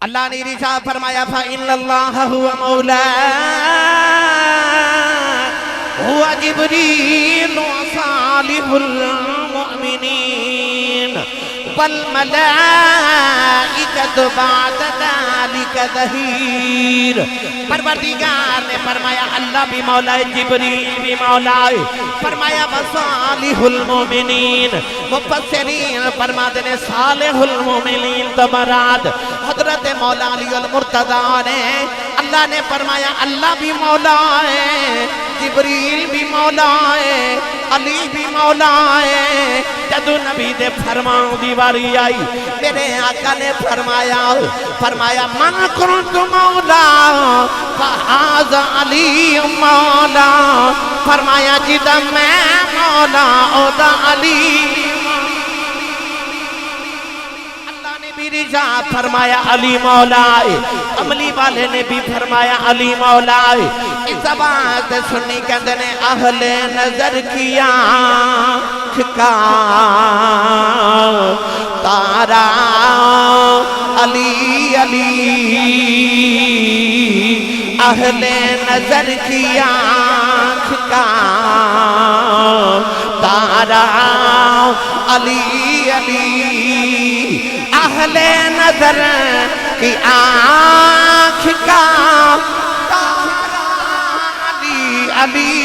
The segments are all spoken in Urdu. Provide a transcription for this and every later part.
اللہ نے ارشاد فرمایا فَإِنَّ اللَّهَ هُوَ مَوْلَا هُوَ جِبْرِيلُ وَصَالِحُ الْمُؤْمِنِينَ وَالْمَلَائِكَةُ بَعْدَ ذَلِكَ ظَهِيرٌ۔ پروردگار نے فرمایا اللہ بھی مولا ہے، جبریل بھی مولا ہے، فرمایا وصالح المومنین، مفسرین فرماتے ہیں صالح المومنین تو مراد حضرت مولا علی المرتضیٰ نے، اللہ نے فرمایا اللہ بھی مولا ہے، جبریل بھی مولا ہے، علی بھی مولا ہے۔ جدو نبی دے فرمان دی باری آئی، میرے آقا نے فرمایا من کنت مولا فہذا علی مولا، فرمایا جدا میں مولا اودا علی۔ رجا فرمایا علی مولا ہے، عملی والے نے بھی فرمایا علی مولا ہے۔ اس بات سنی کہتے نے اہل نظر کی آنکھ کا تارا علی علی، اہل نظر کی آنکھ کا تارا علی علی، اہل نظر کی آنکھ کا تارا علی علی،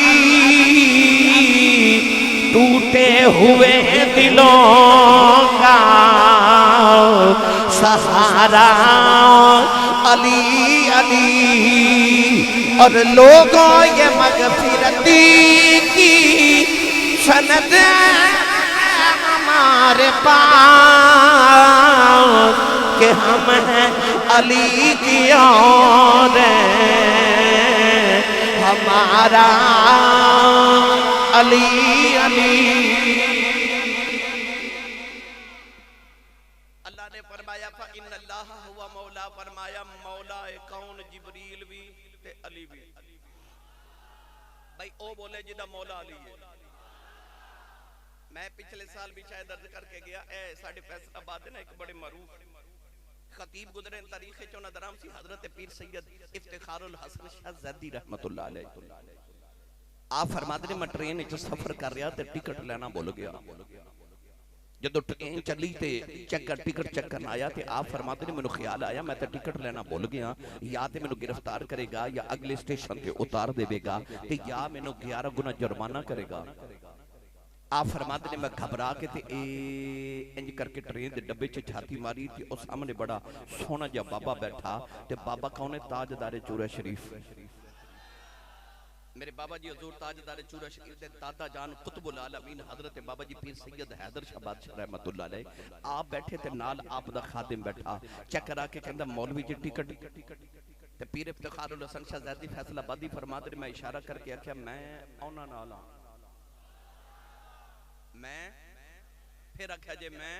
ٹوٹے ہوئے دلوں کا سہارا علی علی، اور لوگوں یہ مغفرت کی سند ہمارے پاس کہ ہم ہیں علی کی اور ہمارا علی علی۔ اللہ نے فرمایا فَإِنَّ اللَّهَ هُوَ مولا، فرمایا مولا کون جبریل بھی تے علی بھی۔ بھائی او بولے جدہ مولا علی ہے۔ میں پچھلے سال بھی شاید درد کر کے گیا، اے ساڑھے فیصل آباد ہے نا ایک بڑے معروف خطیب گزرے تاریخ چونہ درام سی حضرت پیر سید افتخار الحسن شاہ زیدی رحمت اللہ علیہ۔ آپ فرماتے ہیں میں ٹرین جو سفر کر رہا تے ٹکٹ لینا بول گیا، جدو ٹرین چلی تے ٹکٹ چیک کرنا آیا تے آپ فرماتے ہیں میں نے خیال آیا میں تے ٹکٹ لینا بول گیا، یا تے میں نے گرفتار کرے گا یا اگلے سٹیشن تے اتار دے گا تے یا میں نے 11 گنا جرمانہ کرے گا۔ آپ فرماتے ہیں میں گھبرا کے تے انج کر کے ٹرین دے ڈبے چ جھاتی ماری تھی، اور سامنے بڑا سونا جا بابا بیٹھا تے بابا کون ہے؟ تاجدار چورہ شریف۔ میرے بابا جی حضور تاجدار چورہ شریف دے دادا جان قطب العالمین حضرت بابا جی پیر سید حیدر شاہ بادشاہ رحمت اللہ علیہ، آپ بیٹھے تے نال آپ دا خادم بیٹھا، چیک کرا کے کہندا مولوی جی ٹکٹ تے پیر افتخار الحسن شاہ زیدی فیصل آبادی فرماتے ہیں میں اشارہ کر کے آکھیا میں اونا نالا، میں پھر رکھا جے میں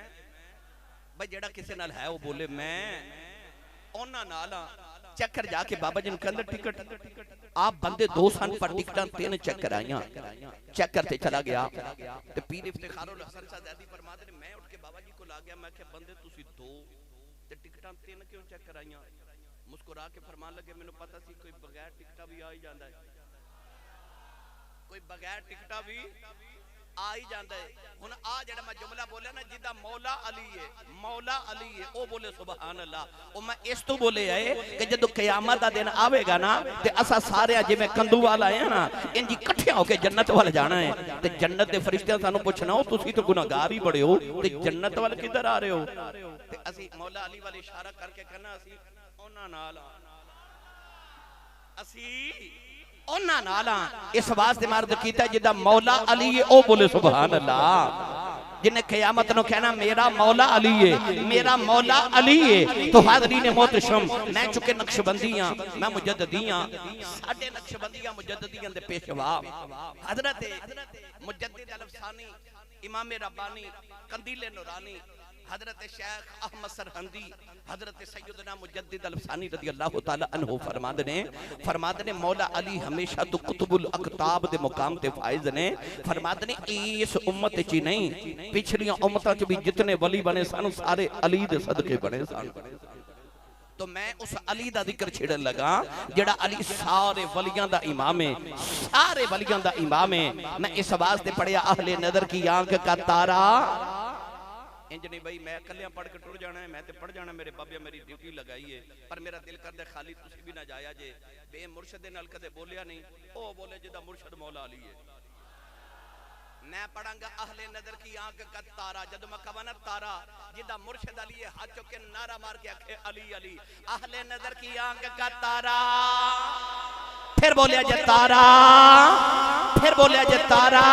بھائی جڑا کسے نال ہے وہ بولے میں اونا نالا۔ چکر جا کے بابا جن کندر ٹکٹ آپ بندے 2 سن پر ٹکٹاں 3 چکر آئیاں، چکر تے چلا گیا تے پیر افتخار الحسن شاہ زیدی فرماتے ہیں میں اٹھ کے بابا جی کو لا گیا، میں کہ بندے تسی 2 تے ٹکٹاں 3 کیوں چکر آئیاں؟ مسکرا کے فرمان لگے میں نے پتا سی کوئی بغیر ٹکٹا بھی آئی جاندہ ہے، کوئی بغیر ٹکٹا بھی آئی جاندہ ہے۔ ہن آ جڑا میں جملہ بولے نا جدہ مولا علی ہے، مولا علی ہے، او بولے سبحان اللہ۔ او میں اس تو بولے آئے کہ جدو قیامت دا دن آوے گا نا تے اسا سارے جی میں کندو والا ہے نا انجی کٹھیا ہو کے جنت والے جانا ہے تے جنت دے فرشتیاں سانو پوچھنا ہو تسی تو گناہگار ہی بڑے ہو تے جنت والے کدھر آ رہے ہو؟ تے اسی مولا علی والے اشارہ کر کے کہنا اسی اونا نالا، اسی اونا نالا۔ اس واسطے مرد کیتا جدہ مولا علی ہے او بولے سبحان اللہ۔ جنہیں قیامت نو کہنا میرا مولا علی ہے، میرا مولا علی ہے۔ تو حاضرین محترم میں چکے نقشبندیاں میں مجددیاں ساڑھے نقشبندیاں مجددیاں دے پیشوا حضرت مجدد الفسانی امام ربانی قندیل نورانی حضرت شیخ احمد سرہندی حضرت سیدنا مجدد الفسانی رضی اللہ تعالیٰ عنہ فرماد نے مولا علی ہمیشہ تو قطب الاقطاب دے مقام تے فائز نے۔ فرماد نے اس امت چی نہیں پچھلیاں امتہ چی بھی جتنے ولی بنے سان سارے علی دے صدقے بنے سان۔ تو میں اس علی دا ذکر چھڑن لگا جڑا علی سارے ولیاں دا امام ہے، سارے ولیاں دا امام ہے۔ میں اس واسطے پڑھیا اہل نظر کی آنکھ کا تارا، انج نہیں بھائی میں کلیاں پڑھ کے ٹر جانا ہے، میں تے پڑھ جانا، میرے بابیا میری ڈیوٹی لگائی ہے، پر میرا دل کر دے خالی تسی بھی نہ جایا جے، بے مرشد نال کدے بولیا نہیں، او بولے جدا مرشد مولا علی ہے۔ میں پڑھاں گا اہل نظر کی آنکھ کا تارا، جدو میں کہوانا تارا جدا مرشد علی ہے، ہاتھ چکے نعرہ مار کے آکھے علی علی، اہل نظر کی آنکھ کا تارا، پھر بولیا جے تارا، پھر بولیا جے تارا،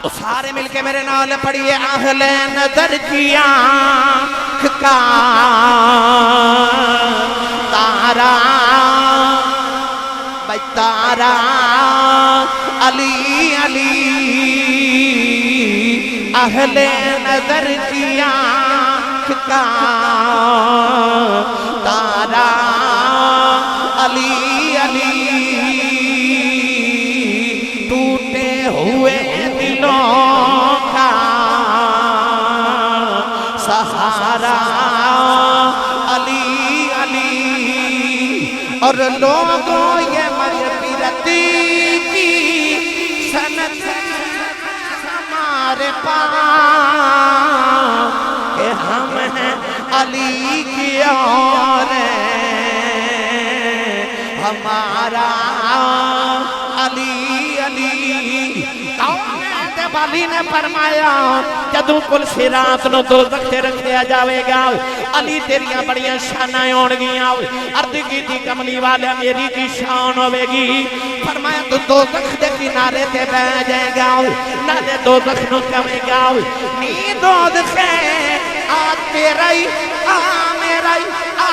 تو سارے مل کے میرے نال پڑھیے اہل نظر کی آنکھ کا تارا، بھائی تارا علی علی، اہل نظر کی آنکھ کا تارا علی علی، ٹوٹے ہوئے دلوں کا سہارا علی علی، اور لوگوں یہ مغفرت کی سنت ہمارے پاس کہ ہم ہیں علی کی اور ہمارا علی علی۔ والی نے فرمایا جدوں کل صراط نو دوزخ تے رکھیا جاوے گا، علی تیریاں بڑیاں شاناں ہون گیاں، عرض کیتی کملی والا میری کی شان ہوے گی؟ فرمایا تو دوزخ دے کنارے تے بیٹھ جائے گا، نالے دوزخ نو کہے گا نی دوزخ آ تیرا ہی آ میرا ہی آ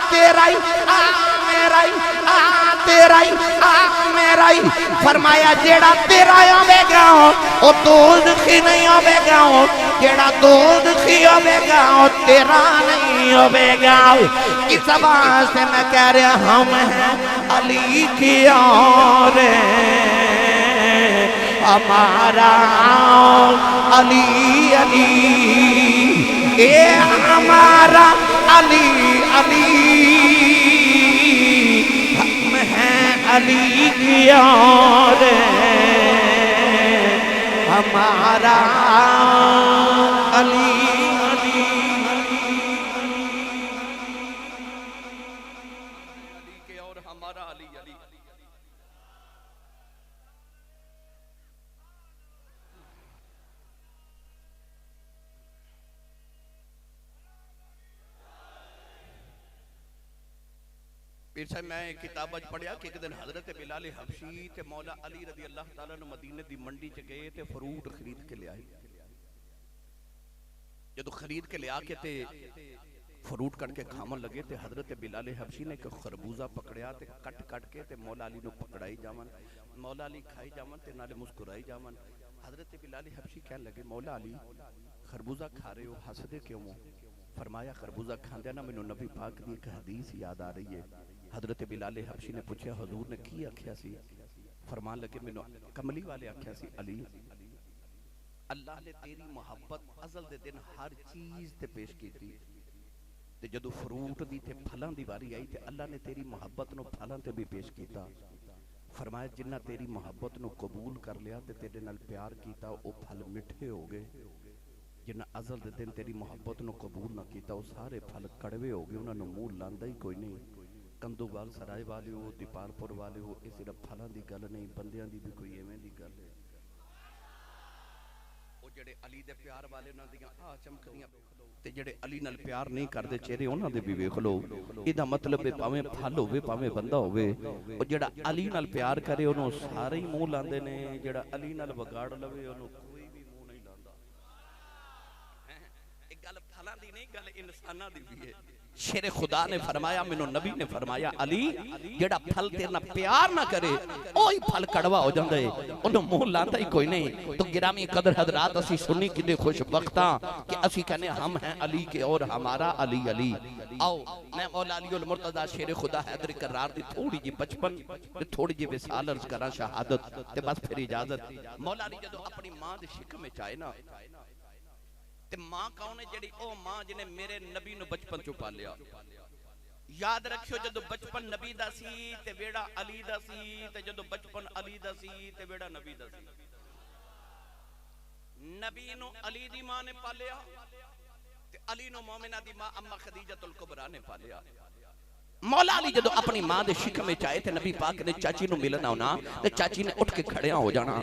تیرا ہی آ میرا ہی آ تیرا ہی آ میرا ہی۔ فرمایا جیڑا تیرا ہوے گا او دوزخی نہیں ہوے گا، جیڑا دوزخی ہوے گا او تیرا نہیں ہوے گا۔ اس واسطے میں کہہ رہا ہم ہیں علی کی اور ہمارا علی علی، اے ہمارا علی علی، ہم ہیں علی کی اور ہمارا علی علی، علی کے اور ہمارا علی علی۔ پھر سے میں کتاب اج پڑھیا کہ ایک دن حضرت بلال حبشی تے مولا علی رضی اللہ تعالیٰ نے مدینے دی منڈی چ گئے تے فروٹ خرید کے لے آئے، جدو خرید کے لے آ کے تے فروٹ کٹ کے کھامن لگے تے حضرت بلال حبشی نے ایک خربوزہ پکڑیا تے کٹ کٹ کے تے مولا علی نو پکڑائی جامن، مولا علی کھائی جامن تے نالے مسکرائی جامن۔ حضرت بلال حبشی کہنے لگے مولا علی خربوزہ کھا رہے ہو، ہسدے کیوں ہو؟ فرمایا خربوزہ کھاندے نا مینوں نبی پاک دی ایک حدیث یاد آ رہی ہے۔ حضرت بلال حبشی نے پوچھا حضور نے کی آکھیا سی؟ فرمان لگے مینوں کملی والے آکھیا سی علی اللہ نے تیری محبت ازل دے دن ہر چیز تے پیش کی تھی، تے جدو فروٹ دی تے پھلاں دی واری آئی تے اللہ نے تیری محبت نو پھلاں تے بھی پیش کیتا۔ فرمایا جنہ تیری محبت نو قبول کر لیا تے تیرے نال پیار کیتا او پھل مٹھے ہو گئے، جنہ ازل دے دن تیری محبت نو قبول نہ کیتا وہ سارے پھل کڑوے ہو گئے، انہاں نو منہ لاندا ہی کوئی نہیں۔ کندوگال سرائے والے ہو، دیپال پور والے ہو، اس صرف پھلاں دی گل نہیں، بندیاں دی بھی کوئی ایویں دی گل ہے۔ وہ جڑے علی دے پیار والے نال دیاں آ چمکدیاں تے جڑے علی نال پیار نہیں کردے چہرے انہاں دے بھی ویکھ لو۔ ایدا مطلب ہے پاویں پھل ہوے پاویں بندہ ہوے، او جڑا علی نال پیار کرے اونوں سارے ہی منہ لاندے نے، جڑا علی نال بگاڑ لوے اونوں کوئی بھی منہ نہیں لاندا۔ ایک گل پھلاں دی نہیں، گل انساناں دی بھی ہے۔ شیر خدا نے فرمایا، مینوں نبی نے فرمایا علی جڑا پھل تیرے نال پیار نہ کرے اوہی پھل کڑوا ہو جاندا ہے، اونوں منہ لاندا ہی کوئی نہیں۔ تو گرامی قدر حضرات اسی سنی کنے خوش بختاں کہ اسی کہنے ہم ہیں علی کے اور ہمارا علی علی۔ آؤ میں مولا علی المرتضی شیر خدا حیدر کرار دی تھوڑی جی بچپن تے تھوڑی جی وصال عرض کراں شہادت تے بس پھر اجازت۔ مولا علی جدو اپنی ماں دے شکم وچ آئے نا تے ماں کون ہے جڑی او ماں جنے میرے نبی نو بچپن چوں پالیا یاد رکھیو جدو بچپن نبی دا سی تے ویڑا علی دا سی تے جدو بچپن علی دا سی تے ویڑا نبی دا سی نبی نو علی دی ماں نے پالیا تے علی نو مومنہ دی ماں اما خدیجہ الکبریٰ نے پالیا مولا علی جدو اپنی ماں دے شکم میں چاہے تے نبی پاک نے چاچی نو ملنا ہونا تے چاچی نے اٹھ کے کھڑیاں ہو جانا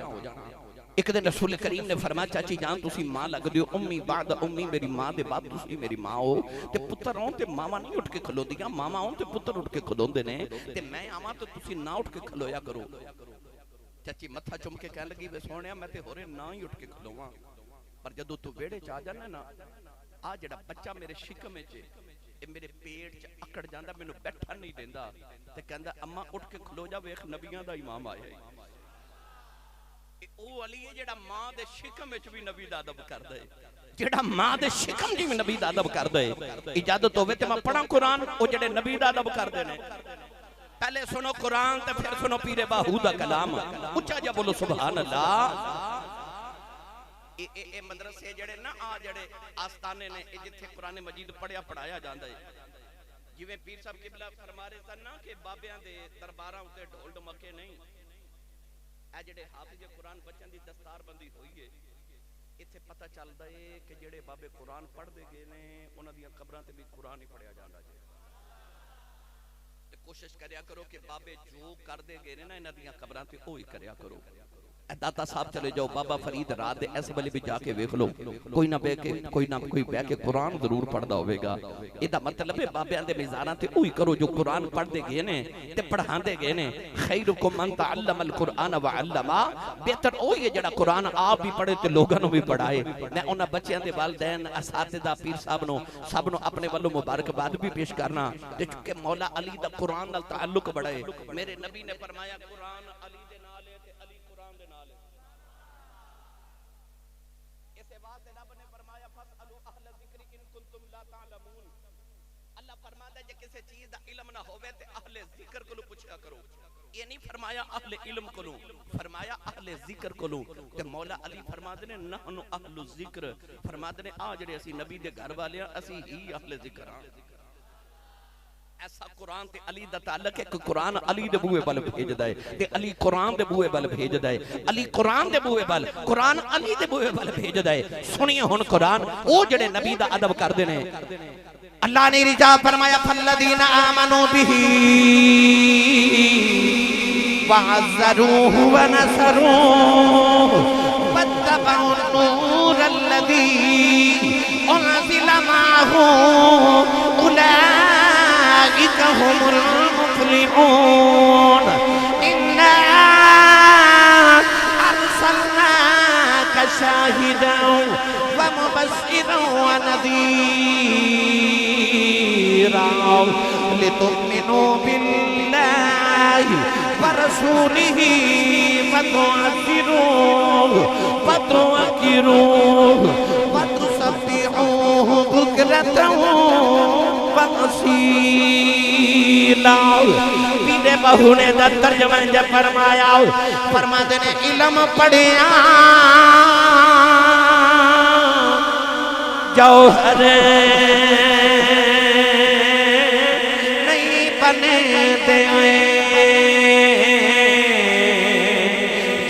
ایک دن رسول کریم نے فرمایا چاچی جان تسی ماں لگ دیو امی بعد امی میری ماں دے بعد تسی میری ماں ہو تے پتر ہوں تے ماما نہیں اٹھ کے کھلو دیا ماما ہوں تے پتر اٹھ کے کھلو دینے تے میں آما تو تسی نہ اٹھ کے کھلویا کرو چاچی متھا چم کے کہنے لگی بے سونیا میں تے ہو رہے نہ ہی اٹھ کے کھلواں پر جدو تو بیڑے چاہ جانا نا آ جڑا بچہ میرے شکم میں چے اے میرے پیٹ چ اکڑ جاندا مینوں بیٹھا نہیں دیندا تے کہندا اما اٹھ کے کھلو جا ویکھ نبیاں دا امام آیا ہے او علی ہے جڑا ماں دے شکم وچ بھی نبی دا ادب کردا ہے جڑا ماں دے شکم جی میں نبی دا ادب کردا ہے اجازت ہوے تے میں پڑھاں قرآن او جڑے نبی دا ادب کردے نے پہلے سنو قرآن تے پھر سنو پیر باہو دا کلام اونچا جا بولو سبحان اللہ اے مدرسے جڑے نا آ جڑے آستانے نے اے جتھے قرآن مجید پڑھیا پڑھایا جاندا ہے جویں پیر صاحب قبلہ فرما رہے سن نا کہ بابیاں دے درباراں تے ڈھول ڈمکے نہیں اے جڑے حافظ قرآن بچن دی دستار بندی ہوئی ہے ایتھے پتہ چلدا ہے کہ جڑے بابے قرآن پڑھ دے گئے نے انہاں دیاں قبراں تے بھی قرآن ہی پڑھیا جاندا ہے تے کوشش کریا کرو کہ بابے جو کر دے گئے نے نا انہاں دیاں قبراں تے اوہی کریا کرو داتا صاحب چلے جاؤ بابا فرید رات دے ایسے بلے بھی جا کے ویکھ لو کوئی نہ بے کے قرآن ضرور پڑھدا ہوے گا ایدا مطلب ہے بابیاں دے میزاراں تے اوہی کرو جو قرآن پڑھ دے گئے نے تے پڑھاندے گئے نے خیرکم من تعلم القرآن وعلما بہتر اوہی ہے جڑا قرآن آپ بھی پڑھے تے لوگاں نو بھی پڑھائے میں انہاں بچیاں دے والدین اساتذہ پیر صاحب نو سب نو اپنے والوں مبارکباد بھی پیش کرنا تے چونکہ مولا علی دا قرآن نال تعلق بڑا ہے میرے نبی نے فرمایا قرآن علی دے نال ہے تے علی قرآن دے نال ہے اسے واسطے رب نے فرمایا فاسالو اہل ذکر ان کنتم لا تعلمون اللہ فرماتا ہے جے کسی چیز دا علم نہ ہوے تے اہل ذکر کو پوچھا کرو یہ نہیں فرمایا اہل علم کو فرمایا اہل ذکر کو تے مولا علی فرماتے نے نحن اہل الذکر فرماتے نے آ جڑے اسی نبی دے گھر والے اسی ہی اہل ذکر ہاں ایسا قرآن تے علی دا تعلق ہے کہ قرآن علی دے بوئے بل بھیجدا ہے تے علی قرآن دے بوئے بل بھیجدا ہے علی قرآن دے بوئے بل قرآن علی دے بوئے بل بھیجدا ہے سنیے ہن قرآن او جڑے نبی دا ادب کردے نے اللہ نے رجا فرمایا فالذین آمنوا به وعزروه ونصروه واتبعوا النور الذي انزل معه اولئک هم المفلحون انا ارسلناک شاہدا ومبشرا ونذیرا لتؤمنوا بالله ورسوله وتعزروه وتوقروه وتسبحوه بكرة وأصيلا میرے بہو نے دا ترجمہ جب فرمایا فرماتے نے علم پڑھیا جوہر نہیں بنے دے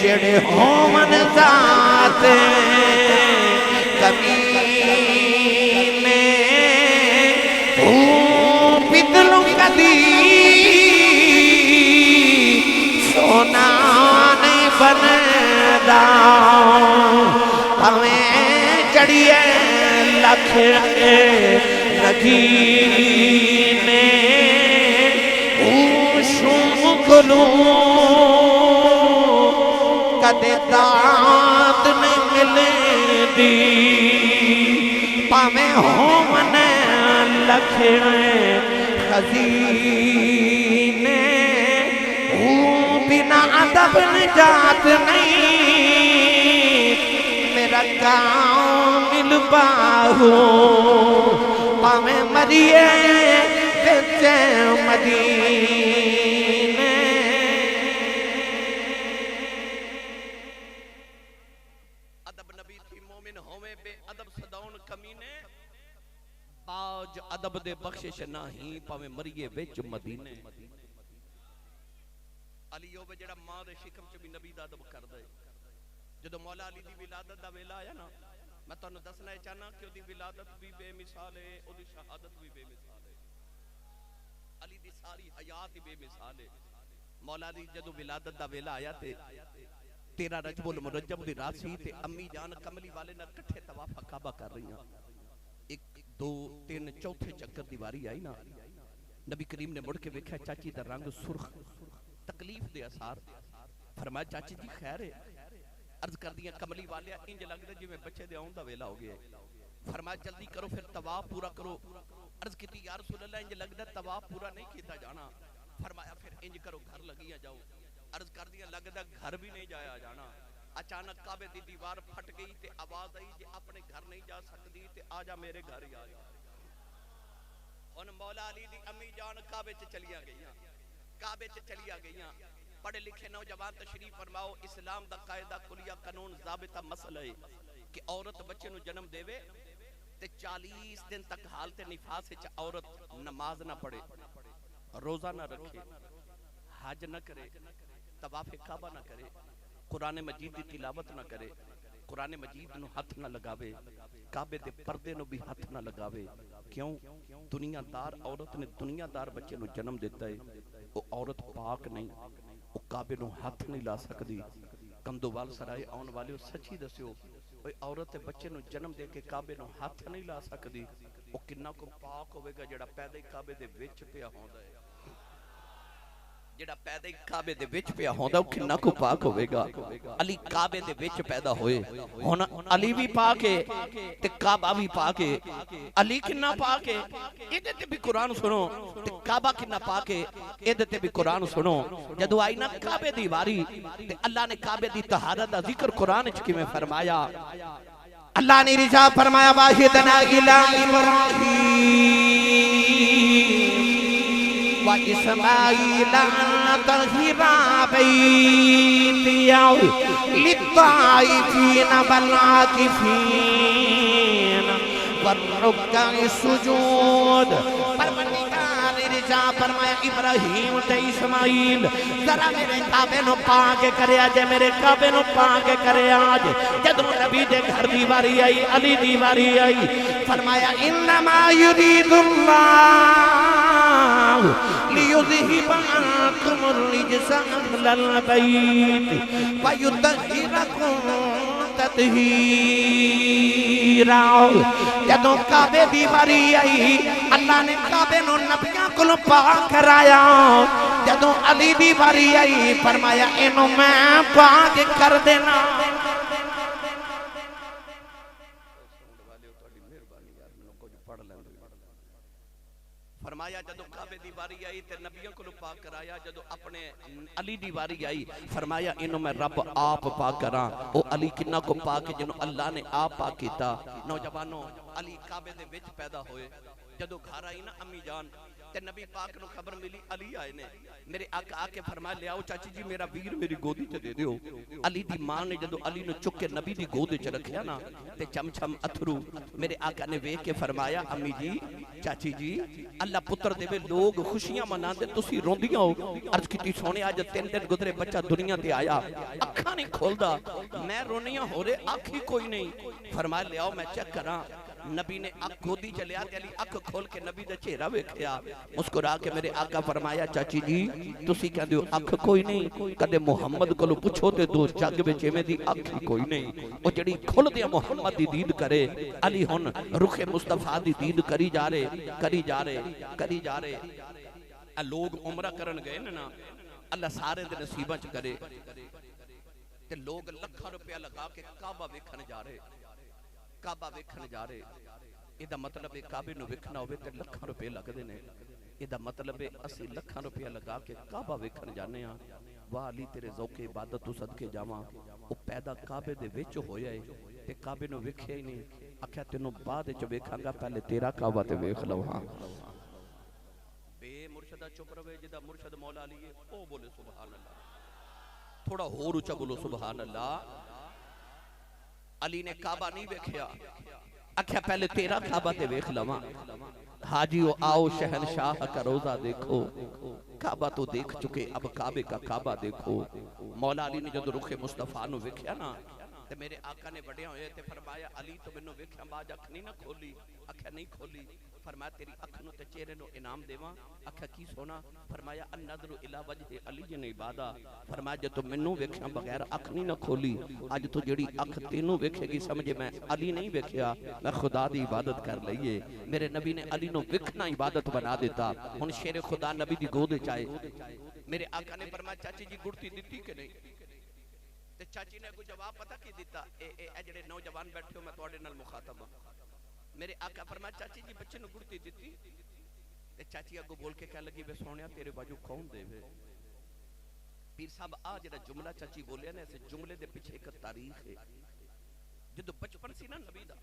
جڑے ہومن ذات کمینے پتلوں کدی سونا نہیں بندا ہمیں چڑھیے لکھ نگینے شوم کلوں کدے داد نہیں ملے دی پامیں ہومن لکھ خزینے بنا ادب نجات نہیں میرا کامل باہو پامیں مریے بچے مدینے ادب نبی تھی مومن ہوئے بے ادب صداؤن ادب دے بخشش نہیں پاویں مریے وچ مدینے علی او جڑا ماں دے شکم چ بھی نبی دا ادب کردا ہے جدوں مولا علی دی ولادت دا ویلا آیا نا میں تانوں دسنا چاہنا کہ اودی ولادت بھی بے مثال ہے اودی شہادت بھی بے مثال ہے علی دی ساری حیات ہی بے مثال ہے مولا دی جدوں ولادت دا ویلا آیا تے 13 رجب المرجب دی رات سی تے امی جان کملی والے نال کٹھے طواف کعبہ کر رہی ہیں 1 2 3 چوتھے چکر دی واری آئی نا نبی کریم نے مڑ کے ویکھیا چاچی دا رنگ سرخ تکلیف دے اثار فرمایا چاچی جی خیر ہے عرض کر دیا کملی والیا انج لگدا جویں بچے دے آون دا ویلا ہو گیا فرمایا جلدی کرو پھر طواف پورا کرو عرض کیتی یا رسول اللہ انج لگدا طواف پورا نہیں کیتا جانا فرمایا پھر انج کرو گھر لگیا جاؤ عرض کر دیا لگدا گھر بھی نہیں جایا جانا اچانک کعبے دی دیوار پھٹ گئی تے آواز آئی جے اپنے گھر نہیں جا سکتی تے آ جا میرے گھر ہی آ جا ہن مولا علی دی امی جان کعبے چ چلیاں گئیاں کعبے چ چلیاں گئیاں پڑھے لکھے نوجوان تشریف فرماؤ اسلام دا قاعدہ کلیہ قانون ضابطہ مسئلہ ہے کہ عورت بچے نو جنم دیوے تے 40 دن تک حالت نفاس وچ عورت نماز نہ پڑھے روزہ نہ رکھے حج نہ کرے طواف کعبہ نہ کرے قرآن مجید دی تلاوت نہ کرے قرآن مجید نو ہاتھ نہ لگاوے کعبے دے پردے نو بھی ہاتھ نہ لگاوے کیوں دنیا دار عورت نے دنیا دار بچے نو جنم دیتا ہے وہ عورت پاک نہیں وہ کعبے نو ہاتھ نہیں لا سکتی کندووال سرائے آن والے ہو سچی دسیو وہ عورت بچے نو جنم دے کے کعبے نو ہاتھ نہیں لا سکتی وہ کنہ کو پاک ہوئے گا جڑا پیدا ہی کعبے دے وچ پیا ہوندا ہے جڑا پیدا ہی کعبے دے وچ پیا ہوندا وہ کنہ کو پاک ہوئے گا علی کعبے دے وچ پیدا ہوئے ہن علی بھی پاک ہے تے کعبہ بھی پاک ہے علی کنہ پاک ہے ایدے تے بھی قرآن سنو تے کعبہ کنہ پاک ہے ایدے تے بھی قرآن سنو جدو آئی نا کعبے دی واری تے اللہ نے کعبے دی طہارت دا ذکر قرآن چ کیویں فرمایا اللہ نے رضا فرمایا واحدنا الی ابراہیم وإسماعيل أن طهر بيتي للطائفين والعاكفين والركع السجود پروردگار رضا فرمایا ابراہیم تے اسماعیل ذرا میرے کعبے نو پاک کریا جے میرے کعبے نو پاک کریا جے جدوں نبی دے گھر دی واری آئی علی دی واری آئی فرمایا انما یرید اللہ لِيُذْهِبَ عَنْكُمُ الرِّجْسَ أَهْلَ الْبَيْتِ وَيُطَهِّرَكُمْ تَطْهِيرًا جدوں کعبے دی واری آئی اللہ نے کعبے نو نبیاں کولوں پاک کرایا جدوں علی دی واری آئی فرمایا اینو میں پاک کر دینا فرمایا جدو کعبے دی واری آئی تے نبیوں کو پاک کرایا جدو اپنے علی دی واری آئی فرمایا انہوں میں رب آپ پاک کراں او علی کنہ کو پاک جنہوں اللہ نے آپ پاک کیتا نوجوانوں علی کعبے دے وچ پیدا ہوئے جدو گھر آئی نا امی جان تے نبی پاک نو خبر ملی علی آئے نے میرے آقا آکے فرمایا لے آؤ چاچی جی میرا ویر میری گودی تے دے دیو علی دی ماں نے جدو علی نو چک کے نبی دی گودے چ رکھیا نا تے چم چم اتھرو میرے آقا نے ویکھ کے فرمایا امی جی چاچی جی اللہ پتر دے وے لوگ خوشیاں مناندے تسی روندیاں ہو عرض کیتی سونے اج 3 دن گزرے بچہ دنیا تے آیا اکھاں نہیں کھولدا میں رونیاں ہو رہے آنکھ ہی کوئی نہیں فرمایا لے آؤ میں چیک کراں نبی نے اکھ گودی چلیا تے علی اکھ کھول کے نبی دا چہرہ ویکھیا مسکرا کے میرے آقا فرمایا چاچی جی تسی کہندے ہو اکھ کوئی نہیں کدے محمد کولو پوچھو تے دو جگ وچ ایویں دی اکھ کوئی نہیں او جڑی کھل دے محمد دی دید کرے علی ہن رخ مصطفیٰ دی دید کری جا رہے لوگ عمرہ کرن گئے نا اللہ سارے دے نصیباں چ کرے تے لوگ لکھاں روپیہ لگا کے کعبہ ویکھن جا رہے ایدہ مطلب ہے کعبے نو ویکھنا ہوئے تے لکھاں روپے لگ دینے ایدہ مطلب ہے اسی لکھاں روپے لگا کے کعبہ ویکھن جانے ہاں واہ علی تیرے ذوق عبادت تو صدقے جاواں او پیدا کعبے دے وچ ہویا ہے تے کعبے نو ویکھیا ہی نہیں آکھیا تینوں بعد وچ ویکھاں گا پہلے تیرا کعبہ تے ویکھ لو ہاں بے مرشدہ چپ روے جدا مرشد مولا علی ہے او بولے سبحان اللہ تھوڑا ہور اونچا بولو سبحان اللہ علی نے کعبہ نہیں ویکھیا آکھیا پہلے تیرا کعبہ تے ویکھ لواں حاجیو آؤ شہنشاہ کا روزہ دیکھو کعبہ تو دیکھ چکے اب کعبے کا کعبہ دیکھو مولا علی نے جدو رخ مصطفیٰ نو ویکھیا نا تے میرے آقا نے بڑے ہوئے تے فرمایا علی تو منو ویکھیا باج اکھ نہیں نہ کھولی آکھیا نہیں کھولی فرمایا تیری اکھ نو تے چہرے نو انعام دیواں آکھیا کی سونا فرمایا النظر الی وجہ علی جن عبادہ فرمایا جے تو منو ویکھیا بغیر اکھ نہیں نہ کھولی اج تو جڑی اکھ تینوں ویکھے گی سمجھے میں علی نہیں ویکھیا میں خدا دی عبادت کر لئیے میرے نبی نے علی نو ویکھنا عبادت بنا دیتا ہن شیر خدا نبی دی گود چائے میرے آقا نے فرمایا چاچی جی گڑتی دتی کہ نہیں تے چاچی نے کوئی جواب پتہ کی دیتا اے جڑے نوجوان بیٹھے ہو میں تواڈے نال مخاطب ہوں میرے آقا فرمایا چاچی جی بچے نو گڑتی دتی تے چاچی اگوں بول کے کہنے لگی بے سونیا تیرے باجو کون دے وے پیر صاحب آ جڑا جملہ چاچی بولیا نا اس جملے دے پیچھے ایک تاریخ ہے جدو بچپن سی نا نبی دا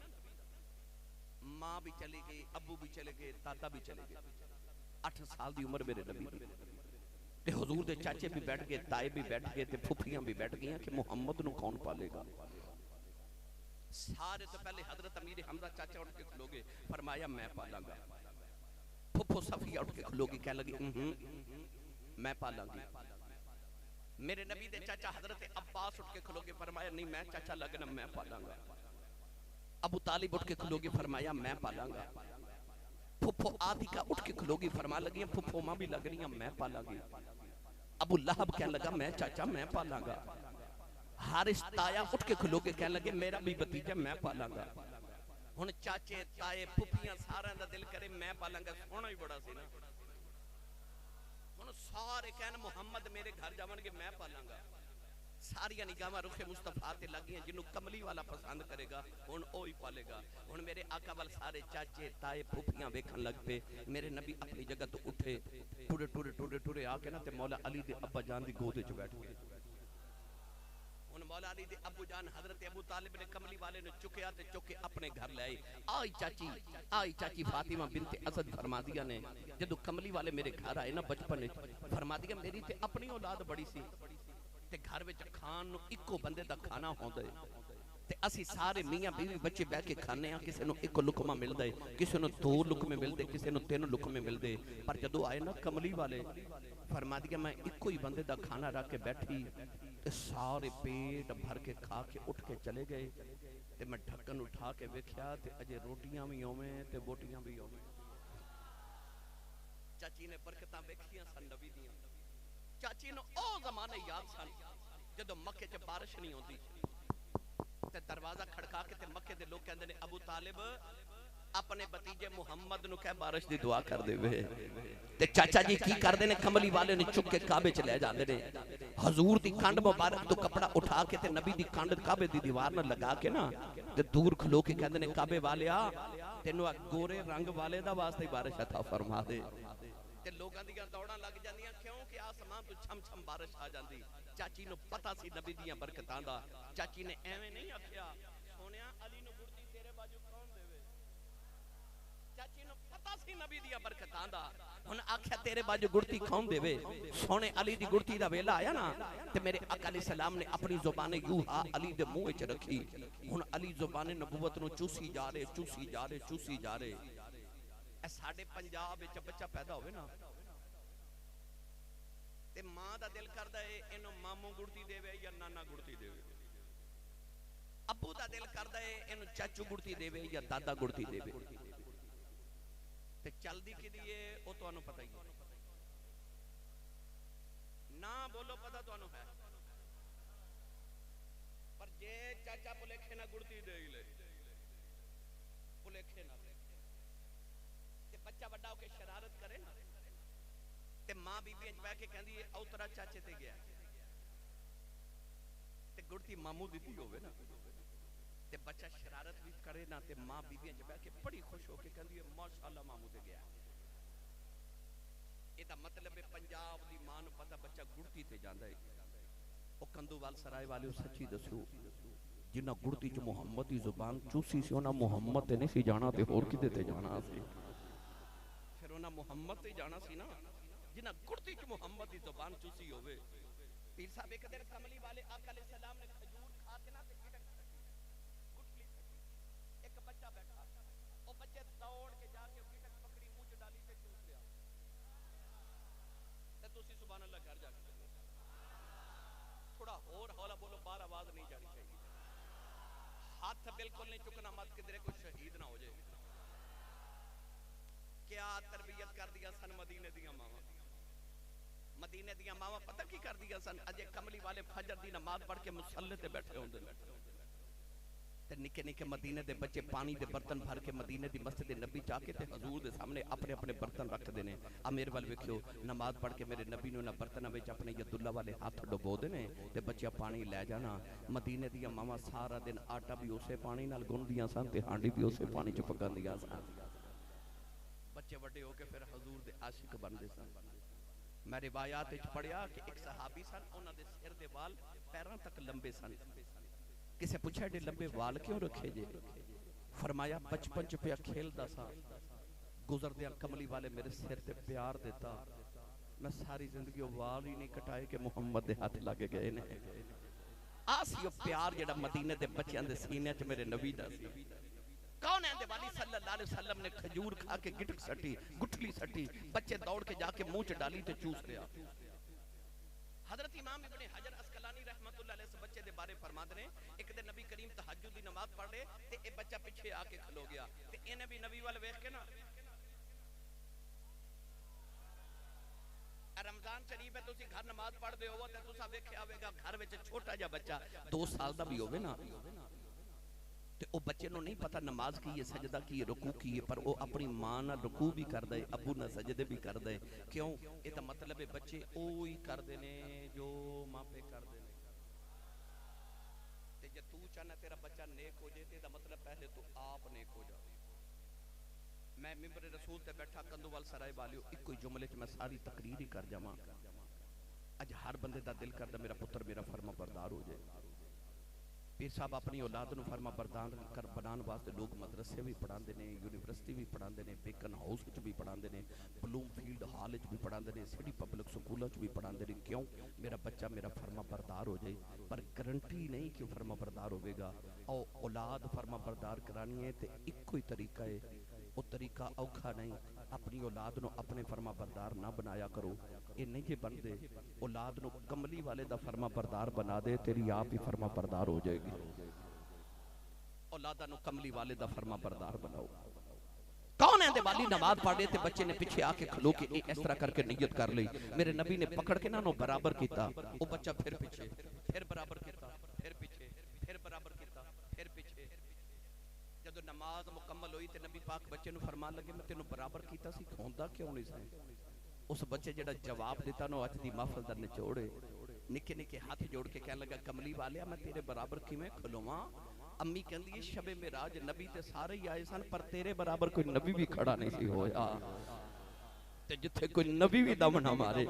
ماں بھی چلی گئی ابو بھی چلے گئے دادا بھی چلے گئے 8 سال دی عمر میرے نبی دی تے حضور دے چاچے بھی بیٹھ گئے تائے بھی بیٹھ گئے تے پھپھیاں بھی بیٹھ گئیں کہ محمد نو کون پالے گا سارے تو پہلے حضرت امیر حمزہ چاچا اٹھ کے کھلو گے فرمایا میں پالاں گا پھپھو صفیہ اٹھ کے کھلو گی کہہ لگی میں پالاں گی میرے نبی دے چاچا حضرت عباس اٹھ کے کھلو گے فرمایا نہیں میں چاچا لگنا میں پالاں گا ابو طالب اٹھ کے کھلو گے فرمایا میں پالاں گا پھپھو آتیکا اٹھ کے کھلو گی فرما لگی پھپھو ماں بھی لگ رہی ہیں میں پالاں گی ابو لہب کہنے لگا میں چاچا میں پالاں گا حارث تایا اٹھ کے کھلو کے کہنے لگے میرا بھی بتیجا میں پالاں گا ہن چاچے تائے پھپھیاں سارا دا دل کرے میں پالاں گا سونا ہی بڑا سی نا ہن سارے کہن محمد میرے گھر جاون گے میں پالاں گا ساریاں نگاہاں رخ مصطفیٰ تے لگیاں جنوں کملی والا پسند کرے گا ہن اوہی پالے گا ہن میرے آقا وال سارے چاچے تائے پھوپھیاں ویکھن لگ پے میرے نبی اپنی جگہ تو اٹھے ٹورے آ کے نا تے مولا علی دے ابا جان دی گود وچ بیٹھ گئے ہن مولا علی دے ابو جان حضرت ابو طالب نے کملی والے نے چکیا تے چکے اپنے گھر لے آئی چاچی فاطمہ بنت اسد فرمادیا نے جدو کملی والے میرے گھر آئے نا بچپن فرمادیا میری تے اپنی اولاد بڑی سی تے گھر وچ کھان نو اکو بندے دا کھانا ہوندا ہے تے اسی سارے میاں بیوی بچے بیٹھ کے کھانے ہاں کسے نو ایک لقمہ ملدا ہے کسے نو 2 لقمے ملدے کسے نو 3 لقمے ملدے پر جدو آئے نا کملی والے فرما دیا میں ایک ہی بندے دا کھانا رکھ کے بیٹھی تے سارے پیٹ بھر کے کھا کے اٹھ کے چلے گئے تے میں ڈھکن اٹھا کے ویکھیا تے اجے روٹیاں بھی اوویں تے بوٹیاں بھی اوویں چاچی نے برکتاں ویکھیاں سن نبی دیاں چاچی نو او زمانے یاد سن جدو مکے چ بارش نہیں ہوندی تے دروازہ کھڑکا کے تے مکے دے لوگ کہندے نے ابو طالب اپنے بتیجے محمد نو کہہ بارش دی دعا کر دے وے تے چاچا جی کی کردے نے کملی والے نے چک کے کعبے چ لے جاندے نے حضور دی کانڈ مبارک تو کپڑا اٹھا کے تے نبی دی کانڈ کعبے دی دیوار نال لگا کے نا تے دور کھلو کے کہندے نے کعبے والیا تینو گورے رنگ والے دا واسطے بارش عطا فرما دے تے لوگاں دیاں دوڑاں لگ جاندیاں کیوں کہ آسمان تو چھم چھم بارش آ جاندی چاچی نو پتہ سی نبی دیاں برکتاں دا چاچی نے ایویں نہیں آکھیا سونیا علی نو گڑتی تیرے باجو کون دے وے چاچی نو پتہ سی نبی دیاں برکتاں دا ہن آکھیا تیرے باجو گڑتی کون دے وے سونے علی دی گڑتی دا ویلا آیا نا تے میرے آقا علیہ السلام نے اپنی زبان یوحا علی دے منہ وچ رکھی ہن علی زبان نبوت نو چوسی جا رہے اے ساڈے پنجاب وچ بچہ پیدا ہوئے نا تے ماں دا دل کردا اے اینو ماموں گڑتی دے وے یا نانا گڑتی دے وے ابو دا دل کردا اے اینو چاچو گڑتی دے وے یا دادا گڑتی دے وے تے چلدی کدی اے او تانوں پتہ ہی نا بولو پتہ تانوں ہے پر جے چاچا پلیکھے نہ گڑتی دے لے پلیکھے نہ بچہ بڑا ہو کے شرارت کرے نا تے ماں بی بی بیٹھ کے کہندی ہے اوترا چاچے تے گیا تے گڑتی ماموں دیتی ہوے نا تے بچہ شرارت بھی کرے نا تے ماں بی بی بیٹھ کے بڑی خوش ہو کے کہندی ہے ماشاءاللہ ماموں تے گیا اے دا مطلب ہے پنجاب دی ماں نو پتہ بچہ گڑتی تے جاندا ہے او کندووال سرائے والے سچی دسو جنہ گڑتی چ محمد دی زبان چوسی سی انہاں محمد تے نہیں سی جانا تے ہور کدے تے جانا سی انہاں محمد تے جانا سی نا جنہ گڑتی چ محمد دی زبان چوسی ہوئے پیر صاحب ایک دن کملی والے آقا علیہ السلام نے کھجور کھا کے نا تے گٹلی ایک بچہ بیٹھا ہاتھ بالکل نہیں چکنا مت کدھر کوئی شہید نہ ہو جائے کیا تربیت کر دیا سن مدینے دیا ماما مدینے دیا ماما پتہ کی کر دیا سن اجے کملی والے فجر دی نماز پڑھ کے مصلی تے بیٹھے ہوندے تے نکے نکے مدینے دے بچے پانی دے برتن بھر کے مدینے دی مسجد نبی جا کے تے حضور دے سامنے اپنے اپنے برتن رکھ دینے امیر وال ویکھیو نماز پڑھ کے میرے نبی نے برتن وچ اپنے ید اللہ والے ہاتھ ڈبو دینے تے بچے پانی لے جانا مدینے دیا ماما سارا دن آٹا بھی اسے پانی نال گوندیاں سن تے ہانڈی بھی اسے پانی چ پکاندیاں سن بچے بڑے ہو کے پھر حضور دے عاشق بندے سن میں روایات وچ پڑھیا کہ ایک صحابی سن انہاں دے سر دے وال پیراں تک لمبے سن کسے پوچھا ایڈے لمبے وال کیوں رکھے جے فرمایا بچپن چ پیا کھیلدا سا گزردیاں کملی والے میرے سر تے پیار دیتا میں ساری زندگی وال ہی نہیں کٹائے کہ محمد دے ہاتھ لگ گئے نے آسی پیار جڑا مدینے دے بچیاں دے سینے چ میرے نبی دا سی کون ہے والی صلی اللہ علیہ وسلم نے کھجور کھا کے گٹک سٹی گٹھلی سٹی بچے دوڑ کے جا کے منہ چ ڈالی تے چوس لیا حضرت امام ابن حجر اسقلانی رحمت اللہ علیہ سے بچے دے بارے فرماتے ہیں ایک دن نبی کریم تہجد دی نماز پڑھ رہے تے اے بچہ پیچھے آ کے کھلو گیا تے انہیں بھی نبی وال ویکھ کے نا رمضان شریف ہے تسی گھر نماز پڑھ دے ہو تے تساں ویکھیا ہوے گا گھر وچ چھوٹا جا بچہ 2 سال دا بھی ہوے نا تے او بچے نو نہیں پتہ نماز کی ہے سجدہ کی ہے رکوع کی ہے پر او اپنی ماں نال رکوع بھی کردا ہے ابو نال سجدے بھی کردا ہے کیوں اے دا مطلب ہے بچے اوہی کردے نے جو ماں پہ کردے نے تے جے تو چاہنا تیرا بچہ نیک ہو جائے تے دا مطلب پہلے تو آپ نیک ہو جا میں ممبر رسول تے بیٹھا کندوال سرائے والیو ایک کوئی جملے چ میں ساری تقریر ہی کر جاواں اج ہر بندے دا دل کردا میرا پتر میرا فرما بردار ہو جائے پیر صاحب اپنی اولاد نو فرما بردار کر بنان واسطے لوگ مدرسے بھی پڑھاندے نے یونیورسٹی بھی پڑھاندے نے بیکن ہاؤس وچ بھی پڑھاندے نے بلوم فیلڈ ہال وچ بھی پڑھاندے نے سٹی پبلک سکول وچ بھی پڑھاندے نے کیوں میرا بچہ میرا فرما بردار ہو جائے پر گارنٹی نہیں کہ فرما بردار ہوے گا او اولاد فرما بردار کرانی ہے تے ایک ہی طریقہ ہے او طریقہ اوکھا نہیں اپنی اولاد نو اپنے فرما بردار نہ بنایا کرو اے نہیں جے بندے اولاد نو کملی والے دا فرما بردار بنا دے تیری آپ ہی فرما بردار ہو جائے گی اولادہ نو کملی والے دا فرما بردار بناؤ کون ہے دے والی نماز پڑھے تے بچے نے پیچھے آ کے کھلو کے اس طرح کر کے نیت کر لی میرے نبی نے پکڑ کے نہ نو برابر کیتا او بچہ پھر پیچھے پھر برابر کیتا پھر پیچھے پھر برابر کیتا پھر پیچھے جدو نماز مکمل ہوئی تے نبی پاک بچے نو فرمان لگے میں تینوں برابر کیتا سی کھوندا کیوں نہیں سی اس بچے جڑا جواب دیتا نو اج دی محفل دا نچوڑے نکے نکے ہاتھ جوڑ کے کہنے لگا کملی والیا میں تیرے برابر کیویں کھلواں امی کہندی ہے شب معراج نبی تے سارے ہی آئے سن پر تیرے برابر کوئی نبی بھی کھڑا نہیں سی ہویا تے جتھے کوئی نبی بھی دم نہ مارے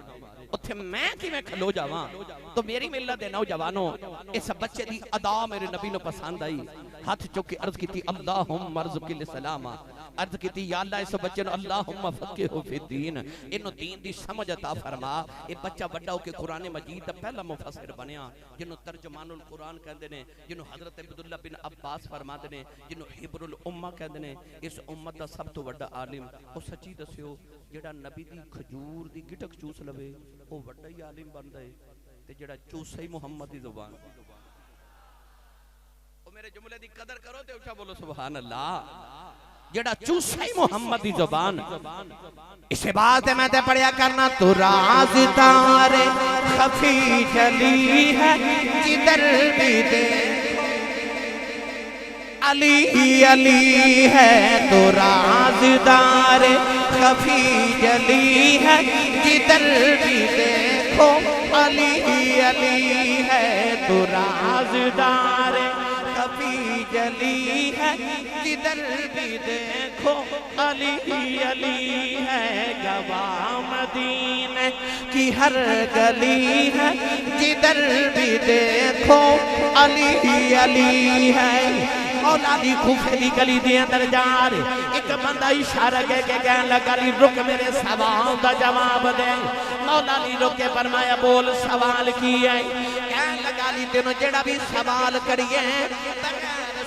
اوتھے میں کیویں کھلو جاواں تو میری ملت دے نوجوانوں اس بچے دی ادا میرے نبی نو پسند آئی ہاتھ چوک کے عرض کیتی اللہم ارزق الاسلام عرض کیتی یا اللہ اس بچے نو اللہم فقہہ فی الدین انو دین دی سمجھ عطا فرما اے بچہ بڑا ہو کے قرآن مجید دا پہلا مفسر بنیا جنو ترجمان القرآن کہندے نے جنو حضرت عبداللہ بن عباس فرماندے نے جنو حبر الامہ کہندے نے اس امت دا سب تو بڑا عالم او سچی دسیو جڑا نبی دی کھجور دی گٹک چوس لوے او بڑا ہی عالم بندا ہے تے جڑا چوسے محمد دی زبان او میرے جملے دی قدر کرو تے اچھا بولو سبحان اللہ جڑا چوسے محمد دی زبان اسے بات میں تے پڑھیا کرنا تو رازدار خفی جلی ہے جدھر بھی دیکھو علی علی ہے تو رازدار خفی جلی ہے جدھر بھی دیکھو علی علی ہے تو رازدار خفی جلی ہے جدھر بھی دیکھو علی علی ہے گواہ مدینے کی ہر گلی ہے جدھر بھی دیکھو علی علی ہے مولا دی خوفے دی گلی دے اندر جار ایک بندہ اشارہ کے کہنے لگا لی رک میرے سوال دا جواب دے مولا لی رک کے فرمایا بول سوال کی ہے کہنے لگا لی تینوں جڑا بھی سوال کریے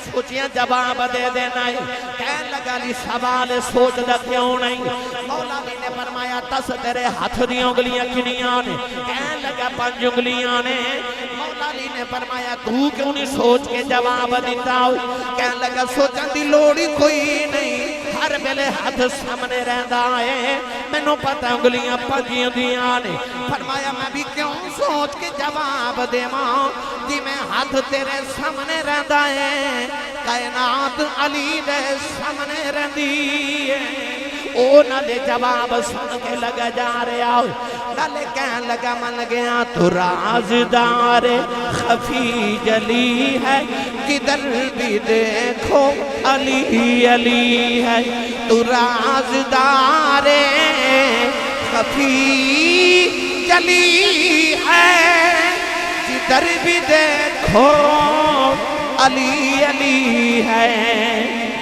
سوچیاں جواب دے دینا ہے کہنے لگا لی سوال سوچ دا کیوں نہیں مولا بھی نے فرمایا تس تیرے ہاتھ دی انگلیاں کنیاں نے؟ کہنے لگا 5 انگلیاں نے۔ مولا علی نے فرمایا تو کیوں نہیں سوچ کے جواب دیتا ہو؟ کہنے لگا سوچن دی لوڑ ہی کوئی نہیں، ہر ویلے ہاتھ سامنے رہندا ہے، مینوں پتہ انگلیاں 5 دیاں نے۔ فرمایا میں بھی کیوں سوچ کے جواب دیواں جی میں ہاتھ تیرے سامنے رہندا ہے، کائنات علی دے سامنے رہندی ہے۔ او نالے جواب سن کے لگا جا رہا ہو، نالے کہن لگا من گیا تو رازدار خفی جلی ہے، کدھر بھی دیکھو علی علی ہے، تو رازدار خفی جلی ہے، جدھر بھی دیکھو علی علی ہے۔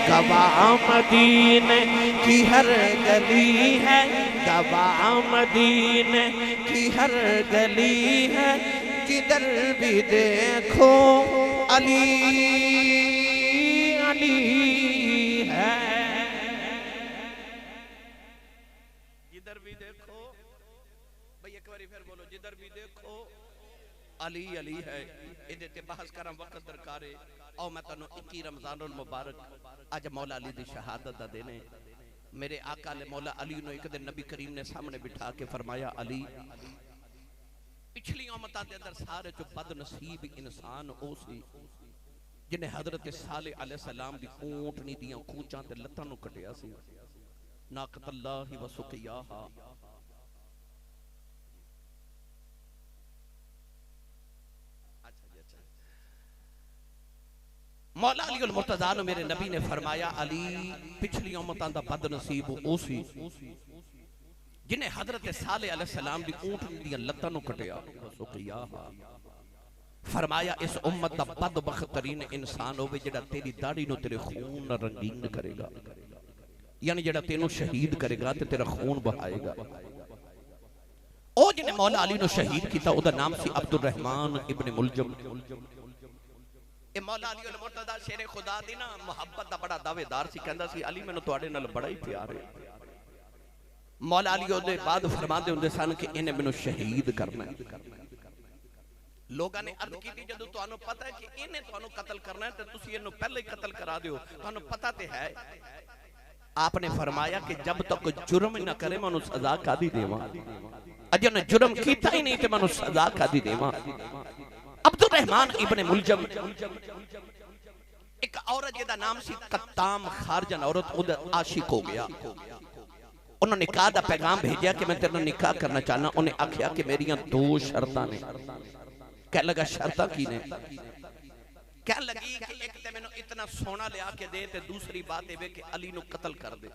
گواہ مدینے کی ہر گلی ہے، گواہ مدینے کی ہر گلی ہے، جدھر بھی دیکھو علی علی ہے، جدھر بھی دیکھو، بھئی ایک باری پھر بولو، جدھر بھی دیکھو علی علی ہے۔ ادھے تے بحث کرم وقت درکارے، او میں تنو 21 رمضان المبارک آج مولا علی دی شہادت دا دینے۔ میرے آقا لے مولا علی نو ایک دن نبی کریم نے سامنے بٹھا کے فرمایا علی پچھلی امتاں دے اندر سارے جو بد نصیب انسان او سی جنہیں حضرت صالح علیہ السلام دی اونٹنی دیاں کونچاں تے لتاں نو کٹیا سی، ناقۃ اللہ و سقیاہا۔ مولا علی المرتضیٰ نے میرے نبی نے فرمایا علی پچھلی امتاں دا بد نصیب او سی جنہیں حضرت صالح علیہ السلام دی اونٹنی دیاں لتاں نو کٹیا، سقیاہا۔ فرمایا اس امت دا بدبخت ترین انسان ہوئے جڑا تیری داڑھی نو تیرے خون رنگین کرے گا، یعنی جڑا تینو شہید کرے گا تے تیرا خون بہائے گا۔ او جنہیں مولا علی نو شہید کیتا او دا نام سی عبد الرحمن ابن ملجم۔ اے مولا علی المرتضیٰ شیر خدا دی نا محبت دا بڑا دعوے دار سی، کہندا سی علی میں نو تواڈے نال بڑا ہی پیار ہے۔ مولا علی دے بعد فرما دے ہوندے سن کہ انہیں میں نو شہید کرنا ہے۔ لوگاں نے عرض کی تھی جدو تانوں پتہ ہے کہ انہیں تانوں قتل کرنا ہے تو تسی انہوں پہلے ہی قتل کرا دیو، تانوں پتہ تے ہے۔ آپ نے فرمایا کہ جب تک جرم نہ کرے میں انہوں سزا کا دی دیواں، اجے انہوں جرم کیتا ہی نہیں تے میں انہوں سزا کا دی دیواں۔ عبد الرحمن ابن ملجم ایک عورت جدا نام سی قطام خارجن عورت خود عاشق ہو گیا، انہوں نے نکاح دا پیغام بھیجیا کہ میں تیرے نکاح کرنا چاہنا، انہیں آکھیا کہ میریاں 2 شرطاں نے۔ کہہ لگا شرطاں کی نے؟ کہہ لگی کہ ایک تے میں نو اتنا سونا لیا کے دے تے دوسری بات ہے کہ علی نو قتل کر دے۔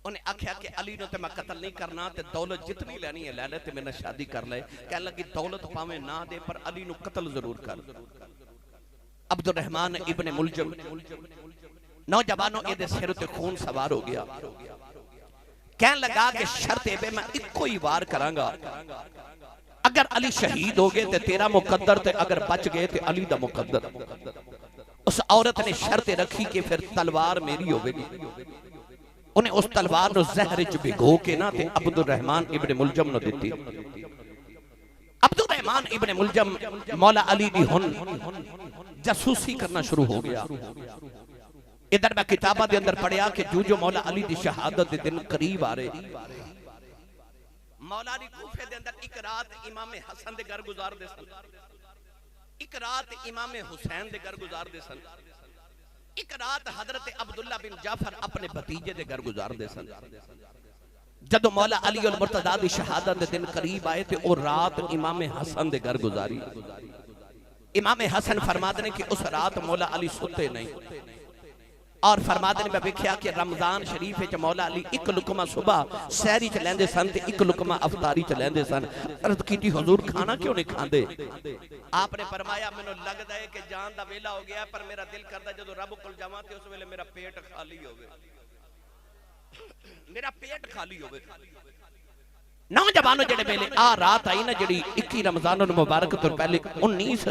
انہیں آکھیا کہ علی نو تے میں قتل نہیں کرنا تے دولت جتنی لینی ہے لے لے تے میں نے شادی کر لے۔ کہہ لگی دولت پاویں نہ دے پر علی نو قتل ضرور کر۔ عبد الرحمن ابن ملجم نوجوانوں اے سر تے خون سوار ہو گیا، کہنے لگا کہ شرط ہے میں ایک کوئی وار کروں گا، اگر علی شہید ہو گئے تے تیرا مقدر تے اگر بچ گئے تے علی دا مقدر۔ اس عورت نے شرط رکھی کہ پھر تلوار میری ہوئے گی، انہیں اس تلوار نو زہر چ بھگو کے نہ تے عبد الرحمن ابن ملجم نو دیتی۔ عبد الرحمن ابن ملجم مولا علی دی ہن جاسوسی کرنا شروع ہو گیا۔ ادھر میں کتابہ دے اندر پڑھیا کہ جو مولا علی دی شہادت دے دن قریب آ رہے، مولا علی کوفے دے اندر ایک رات امام حسن دے گھر گزار دے سن، ایک رات امام حسین دے گھر گزار دے سن، ایک رات حضرت عبداللہ بن جعفر اپنے بھتیجے دے گھر گزار دے سن۔ جدو مولا علی المرتضیٰ دی شہادت دے دن قریب آئے تھے اور رات امام حسن دے گھر گزاری۔ امام حسن فرماتے ہیں کہ اس رات مولا علی ستے نہیں، اور فرماتے ہیں میں بکھیا کہ رمضان شریف ہے مولا علی ایک لقمہ صبح سہری چ لیندے سن تے ایک لقمہ افطاری چ لیندے سن۔ عرض کیتی حضور کھانا کیوں نہیں کھاندے؟ آپ نے فرمایا میں نو لگدا ہے کہ جان دا ویلا ہو گیا پر میرا دل کردا جدو رب کول جاواں تے اس ویلے میرا پیٹ خالی ہوے، میرا پیٹ خالی ہوے۔ نوجوانوں جڑے ویلے آ رات آئی نا جڑی 21 رمضان المبارک تو پہلے 19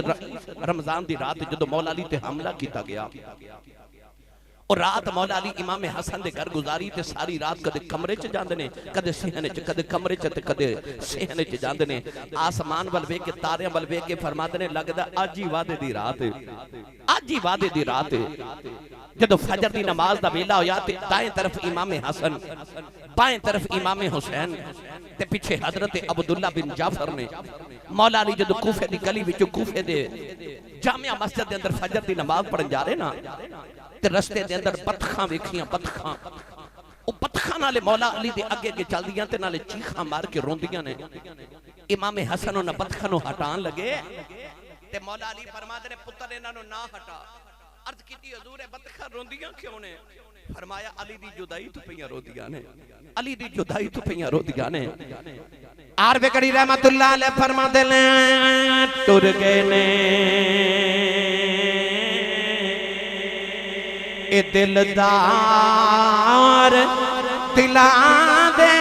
رمضان دی رات جدو مولا علی تے حملہ کیتا گیا، اور رات مولا علی امام حسن دے گھر گزاری تے ساری رات کدے کمرے چ جاندے نے کدے صحن چ کدے کمرے چ تے کدے صحن چ جاندے نے آسمان ول ویکھ کے تاریاں ول ویکھ کے فرماندے نے لگدا اج ہی وعدے دی رات ہے اج ہی وعدے دی رات ہے جدو فجر دی نماز دا ویلا ہویا تے دائیں طرف امام حسن بائیں طرف امام حسین تے پیچھے حضرت عبداللہ بن جعفر نے مولا علی جدو کوفے دی گلی وچ کوفے دے جامعہ مسجد دے اندر فجر دی نماز پڑھن جا رہے نا تے رستے دے اندر بطخاں ویکھیاں بطخاں او بطخاں نالے مولا علی دے اگے اگے چلدیاں تے نالے چیخاں مار کے روندیاں نے امام حسن انہاں بطخاں نو ہٹان لگے تے مولا علی فرماندے نے پتر انہاں نو نہ ہٹا عرض کیتی حضور بطخاں روندیاں کیوں نے فرمایا علی دی جدائی تو پیاں روندیاں نے علی دی جدائی تو پیاں روندیاں نے آر بکڑی رحمت اللہ علیہ فرماندے نے ٹر گئے نے اے دلدار دلاں دے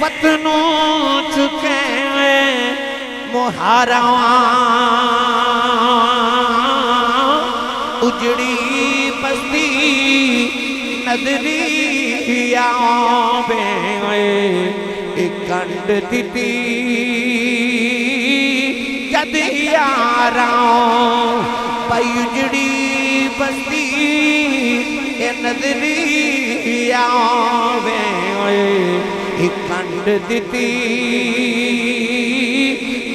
وطنوں چکے مہاراں اجڑی بستی نظری آوے ایک کنڈ دیتی جد یاراں پئی اجڑی بستی نظری آوے ایک کنڈ دیتی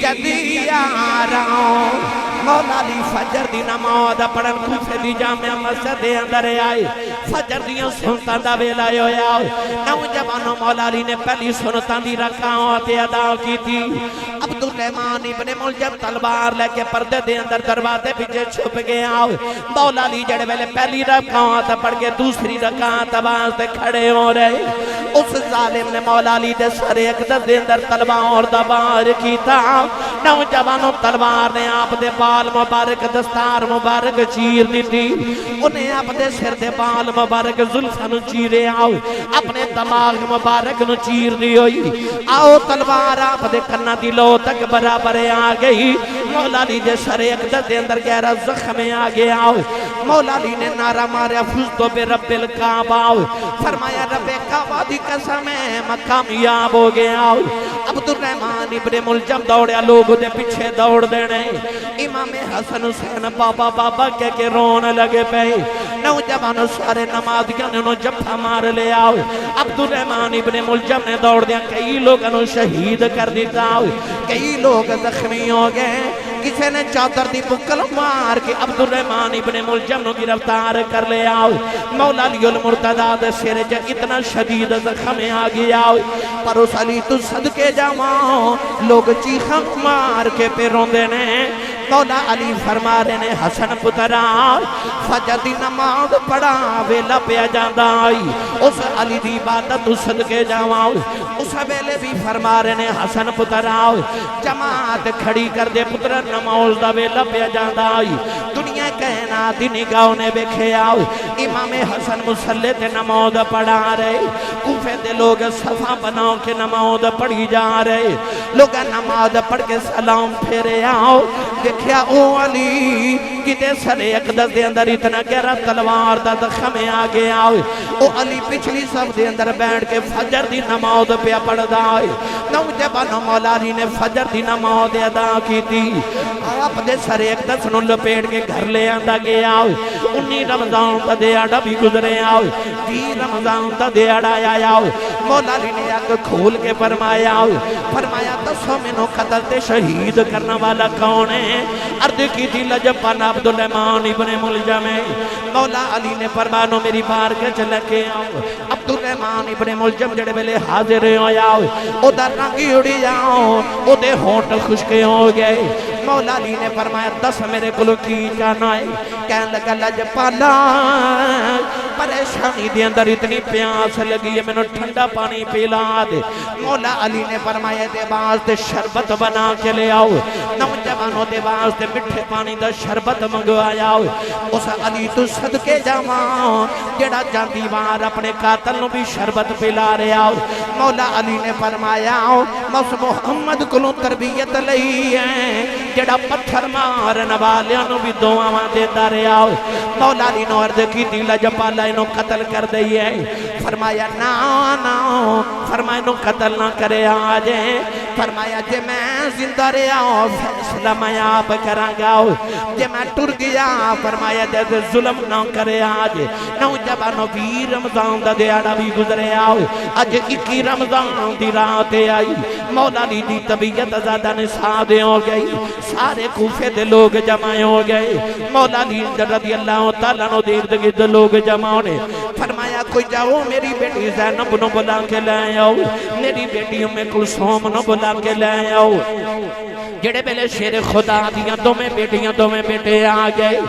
جد یاراں مولا علی فجر دی نماز پڑھن کوفے دی جامع مسجد دے اندر آئے فجر دیاں سنتاں دا ویلا ہویا نوجوانوں مولا علی نے پہلی سنتاں دی رکعت ادا کیتی عبدالرحمن ابن ملجم تلوار لے کے پردے دے اندر دروازے پیچھے چھپ گیا مولا علی جڑے ویلے پہلی رکعت پڑھ کے دوسری رکعت واسطے کھڑے ہو رہے اس ظالم نے مولا علی دے سر اقدس دے اندر تلوار دا وار کیتا نوجوانوں تلوار نے آپ دے بال مبارک دستار مبارک چیر دیتی انہیں اپنے سر دے بال مبارک زلفاں نو چیرے آؤ اپنے دماغ مبارک نو چیر دی ہوئی آؤ تلوار آپ دے کنہ دی لو تک برابر آ گئی مولا علی دے سر اقدس دے اندر گہرا زخم آ گیا مولا علی نے نعرہ ماریا فزتو بے رب الکعبہ فرمایا رب کعبہ دی قسم ہے میں کامیاب ہو گیا عبدالرحمن ابن ملجم دوڑیا لوگ دے پیچھے دوڑ دینے امام حسن حسین بابا بابا کہہ کے رون لگے پہ نوجوانوں سارے نمازیاں نے انہوں جبھا مار لے آؤ عبدالرحمن ابن ملجم نے دوڑ دیا کئی لوگ انہوں شہید کر دیتا کئی لوگ زخمی ہو گئے کسی نے چادر دی بکل مار کے عبدالرحمن ابن ملجم نو گرفتار کر لے آؤ مولا علی المرتضیٰ دے سر جا اتنا شدید زخم آ گیا پر اس علی تو صدقے جاؤں لوگ چیخاں مار کے پہ روندے نے مولا علی فرما رہے نے حسن پترا فجر دی نماز پڑھا ویلا پیا جاندہ آئی اس علی دی عبادت صدقے جاؤں اس ویلے بھی فرما رہے نے حسن پترا جماعت کھڑی کر دے پتر نماز دا ویلا پیا جاندہ آئی دنیا کہنا دی نگاہ نے بیکھے آؤ امام حسن مسلح تے نماز پڑھا رہے کوفے دے لوگ صفا بناؤ کے نماز پڑھی جا رہے لوگ نماز پڑھ کے سلام پھیرے آؤ دیکھیا او علی کتے سر اقدس دے اندر اتنا گہرا تلوار دا زخم آ گیا او علی پچھلی صف دے اندر بیٹھ کے فجر دی نماز پہ پڑھ دا نوجوانوں مولا علی نے فجر دی نماز ادا کی تھی آپ دے سر اقدس نو لپیٹ کے گھر لے آندا گیا 19 رمضان تا دیاڑا بھی گزرے آؤ 20 رمضان تا دیاڑا آیا مولا علی نے آگ کھول کے فرمایا دسو منو قتل تے شہید کرنا والا کون ہے عرض کی تھی لجبان عبدالرحمن ابن ملجم مولا علی نے فرمانو میری بار کے چلے کے آؤ عبدالرحمن ابن ملجم جڑے بلے حاضر ہو جاؤ او در رنگی اڑی جاؤ او دے ہونٹ خشکے ہو گئے مولا علی نے فرمایا دس میرے کلو کی جانا ہے کہنے لگا لجپالا پریشانی دے اندر اتنی پیاس لگی ہے میں نے ٹھنڈا پانی پیلا دے مولا علی نے فرمایا دے باز دے شربت بنا کے لے آؤ نوجوان نوجوانوں دے واسطے مٹھے پانی دا شربت منگوایا اس علی تو صدقے جاواں جڑا جاندی وار اپنے قاتل نو بھی شربت پلا رہا مولا علی نے فرمایا مس محمد کو تربیت لئی ہے جڑا پتھر مارن والیاں نو بھی دعاواں دیندا رہا مولا علی نے عرض کیتی لجپالا اینو قتل کر دئی ہے فرمایا نا نا فرمایا اینو قتل نہ کرے آج فرمایا جے میں زندہ رہا فیصلہ میں آپ کراں گا جے میں ٹر گیا فرمایا جے ظلم نہ کرے آج نوجوانو بھی رمضان دا دیاڑا بھی گزرے آؤ اج 21 رمضان دی رات آئی مولا علی دی طبیعت زیادہ نساد ہو گئی سارے کوفے دے لوگ جمع ہو گئے مولا علی رضی اللہ تعالیٰ نو دیر دے لوگ جمع ہونے فرمایا کوئی جاؤ میری بیٹی زینب نو بلا کے لے آؤ میری بیٹی ام کلثوم نو بلا کے لے آؤ جڑے پہلے شیر خدا دیاں دو میں بیٹے آ گئے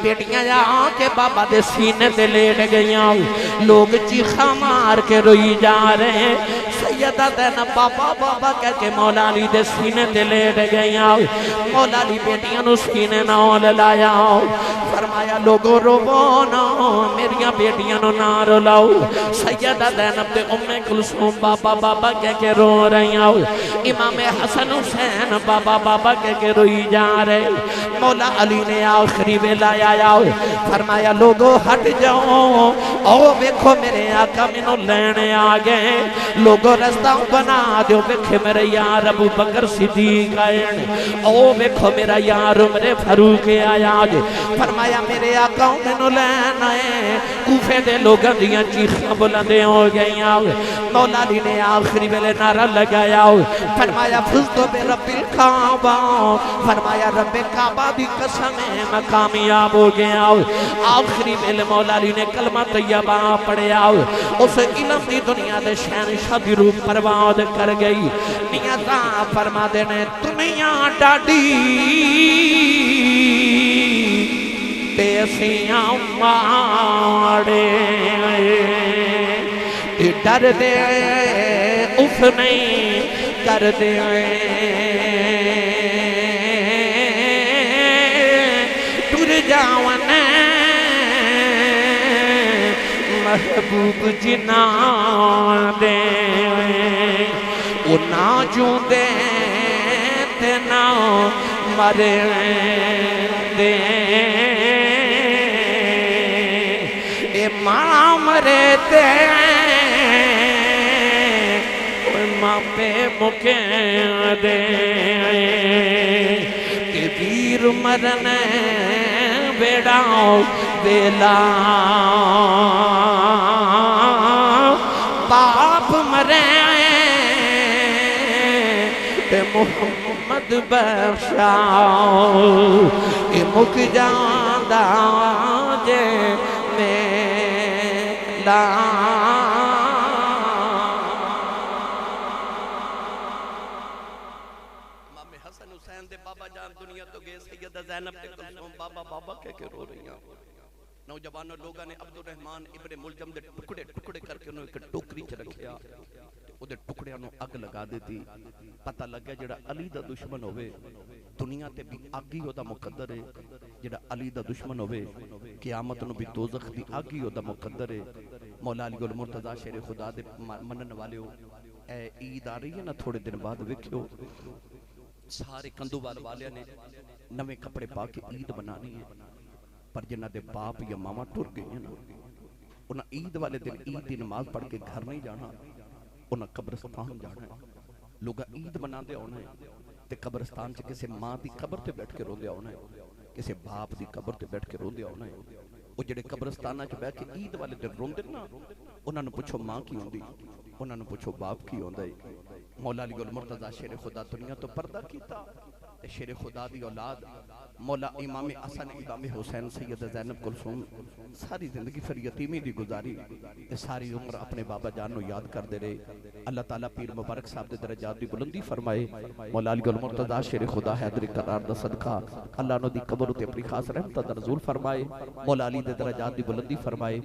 بیٹیاں آ کے بابا دے سینے تے لیٹ گئیاں لوگ چیخا مار کے روئی جا رہے ہیں سیدہ زینب بابا بابا کہہ کے مولا علی دے سینے تے لیٹ گئیاں مولا علی بیٹیاں نو سینے نال لایا فرمایا لوگو روو نا میریاں بیٹیاں نو نہ رلاؤ سیدہ زینب تے ام کلثوم بابا بابا کہہ کے رو رہی امام حسن حسین بابا بابا کہہ کے روئی جا رہے مولا علی نے آخری ویلا آیا فرمایا لوگو ہٹ جاؤ او بیکھو میرے آقا منو لینے آگئے لوگو رستہ بنا دیو بیکھے میرے یار ابو بکر صدیق آئے او بیکھو میرا یار عمر فاروق آیا فرمایا میرے آقا منو لینے کوفے دے لوگاں دیاں چیخاں بلندے ہو گئی مولا علی نے آخری ویلے نعرہ لگایا فرمایا فزتو بے رب الکعبہ فرمایا رب کعبہ دی قسم ہے میں کامیاب ہو گیا آخری ویلے مولا علی نے کلمہ طیبہ پڑھیا اس علم دی دنیا دے شہنشاہ دی روح پرواد کر گئی نیازاں فرما دینے دنیا ڈاڈی پیسیاں ماڑے ڈر دے اف نہیں کر دے ٹر جاون محبوب جنا دے اُنا جو دے تینا مرے دے ماں مرے تے ماں پہ مکے دے کہ ویر مرن بیڑا بیلا باپ مرے تے محمد بخشا کہ مک جاندہ جے میلا زینب تے کلثوم بابا بابا کہہ کے رو رہی ہیں نوجوانوں لوگاں نے عبد الرحمن ابن ملجم دے ٹکڑے ٹکڑے کر کے انہوں ایک ٹوکری چ رکھیا او دے ٹکڑیاں نو اگ لگا دیتی پتہ لگ گیا جڑا علی دا دشمن ہوئے دنیا تے بھی اگ ہی او دا مقدر ہے جڑا علی دا دشمن ہوئے قیامت نو بھی دوزخ دی اگ ہی او دا مقدر ہے مولا علی گل مرتضی شیر خدا دے منن والے ہو اے عید آ رہی ہے نا تھوڑے دن بعد ویکھیو سارے کندووال والے نے نوے کپڑے پا کے عید بنانی ہے پر جنہ دے باپ یا ماما ٹر گئی ہیں نا انہاں عید والے دن عید دی نماز پڑھ کے گھر نہیں جانا انہاں قبرستان جانا ہے لوگا عید بنا دے ہونا ہے تے قبرستان سے کسے ماں دی قبر تے بیٹھ کے رو دے ہونا ہے کسے باپ دی قبر تے بیٹھ کے رو دے ہونا ہے وہ جڑے قبرستانہ چ بیٹھ کے عید والے دن روندے نا انہاں نے پوچھو ماں کی ہوندی انہاں نے پوچھو باپ کی ہوندا ہے مولا علی گل مرتضی شیر خدا دنیا تو پردہ کیتا شیر خدا دی اولاد مولا امام حسن امام حسین سید زینب کلثوم ساری زندگی پھر یتیمی دی گزاری ساری عمر اپنے بابا جان نو یاد کر دے رہے اللہ تعالیٰ پیر مبارک صاحب دے درجات دی بلندی فرمائے مولا علی گل مرتضی شیر خدا حیدر قرار دا صدقہ اللہ نو دی قبر تے اپنی خاص رحمت دا نزول فرمائے مولا علی دے درجات دی بلندی فرمائے